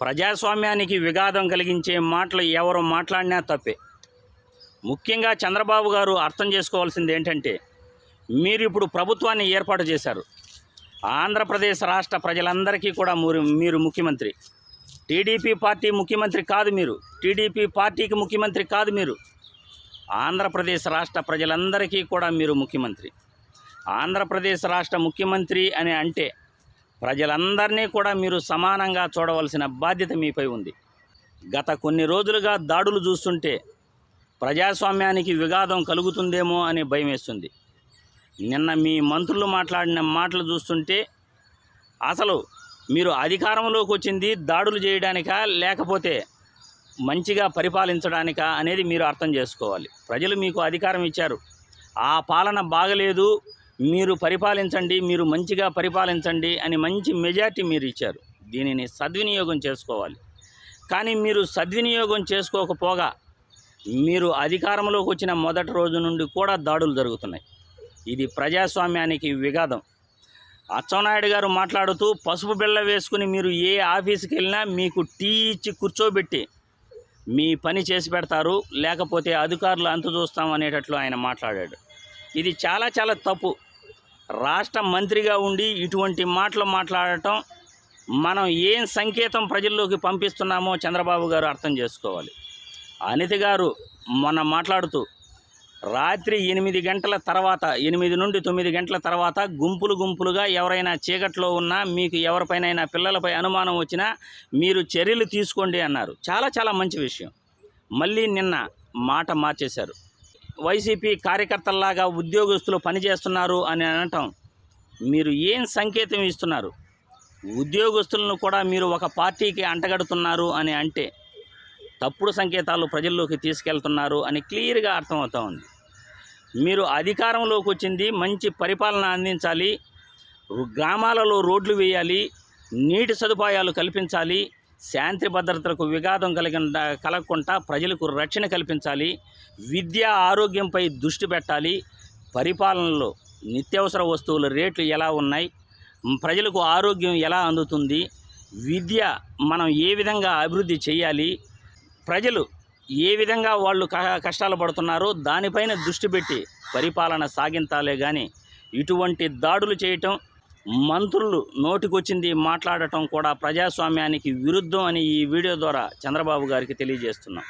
ప్రజాస్వామ్యానికి విఘాతం కలిగించే మాటలు ఎవరు మాట్లాడినా తప్పే. ముఖ్యంగా చంద్రబాబు గారు అర్థం చేసుకోవాల్సింది ఏంటంటే, మీరు ఇప్పుడు ప్రభుత్వాన్ని ఏర్పాటు చేశారు. ఆంధ్రప్రదేశ్ రాష్ట్ర ప్రజలందరికీ కూడా మీరు ముఖ్యమంత్రి. టీడీపీ పార్టీ ముఖ్యమంత్రి కాదు మీరు. టీడీపీ పార్టీకి ముఖ్యమంత్రి కాదు మీరు. ఆంధ్రప్రదేశ్ రాష్ట్ర ప్రజలందరికీ కూడా మీరు ముఖ్యమంత్రి. ఆంధ్రప్రదేశ్ రాష్ట్ర ముఖ్యమంత్రి అని అంటే ప్రజలందరినీ కూడా మీరు సమానంగా చూడవలసిన బాధ్యత మీపై ఉంది. గత కొన్ని రోజులుగా దాడులు చూస్తుంటే ప్రజాస్వామ్యానికి విఘాతం కలుగుతుందేమో అని భయం వేస్తుంది. నిన్న మీ మంత్రులు మాట్లాడిన మాటలు చూస్తుంటే అసలు మీరు అధికారంలోకి వచ్చింది దాడులు చేయడానికా లేకపోతే మంచిగా పరిపాలించడానికా అనేది మీరు అర్థం చేసుకోవాలి. ప్రజలు మీకు అధికారం ఇచ్చారు, ఆ పాలన బాగలేదు, మీరు పరిపాలించండి, మీరు మంచిగా పరిపాలించండి అని మంచి మెజార్టీ మీరు ఇచ్చారు. దీనిని సద్వినియోగం చేసుకోవాలి. కానీ మీరు సద్వినియోగం చేసుకోకపోగా మీరు అధికారంలోకి వచ్చిన మొదటి రోజు నుండి కూడా దాడులు జరుగుతున్నాయి. ఇది ప్రజాస్వామ్యానికి విఘాతం. అచ్చెన్నాయుడు గారు మాట్లాడుతూ పసుపు బిళ్ళ వేసుకుని మీరు ఏ ఆఫీస్కి వెళ్ళినా మీకు టీ ఇచ్చి కూర్చోబెట్టి మీ పని చేసి పెడతారు, లేకపోతే అధికారులు అంతు చూస్తాం అనేటట్లు ఆయన మాట్లాడాడు. ఇది చాలా చాలా తప్పు. రాష్ట్ర మంత్రిగా ఉండి ఇటువంటి మాటలు మాట్లాడటం మనం ఏం సంకేతం ప్రజల్లోకి పంపిస్తున్నామో చంద్రబాబు గారు అర్థం చేసుకోవాలి. అనిత గారు మొన్న మాట్లాడుతూ రాత్రి 8 గంటల తర్వాత 8 నుండి 9 గంటల తర్వాత గుంపులుగా ఎవరైనా చీకట్లో ఉన్నా, మీకు ఎవరిపైనైనా పిల్లలపై అనుమానం వచ్చినా మీరు చర్యలు తీసుకోండి అన్నారు. చాలా చాలా మంచి విషయం. మళ్ళీ నిన్న మాట మార్చేశారు. వైసీపీ కార్యకర్తల్లాగా ఉద్యోగస్తులు పనిచేస్తున్నారు అని అనటం మీరు ఏం సంకేతం ఇస్తున్నారు? ఉద్యోగస్తులను కూడా మీరు ఒక పార్టీకి అంటగడుతున్నారు అని అంటే తప్పుడు సంకేతాలు ప్రజల్లోకి తీసుకెళ్తున్నారు అని క్లియర్గా అర్థమవుతూ ఉంది. మీరు అధికారంలోకి వచ్చింది మంచి పరిపాలన అందించాలి, గ్రామాలలో రోడ్లు వేయాలి, నీటి సదుపాయాలు కల్పించాలి, శాంతి భద్రతలకు విఘాతం కలగకుండా ప్రజలకు రక్షణ కల్పించాలి, విద్య ఆరోగ్యంపై దృష్టి పెట్టాలి, పరిపాలనలో నిత్యావసర వస్తువుల రేట్లు ఎలా ఉన్నాయి, ప్రజలకు ఆరోగ్యం ఎలా అందుతుంది, విద్య మనం ఏ విధంగా అభివృద్ధి చేయాలి, ప్రజలు ఏ విధంగా వాళ్ళు కష్టాలు పడుతున్నారో దానిపైన దృష్టి పెట్టి పరిపాలన సాగించాలే కానీ ఇటువంటి దాడులు చేయటం, మంత్రులు నోటికొచ్చింది మాట్లాడటం కూడా ప్రజాస్వామ్యానికి విరుద్ధం అని ఈ వీడియో ద్వారా చంద్రబాబు గారికి తెలియజేస్తున్నాం.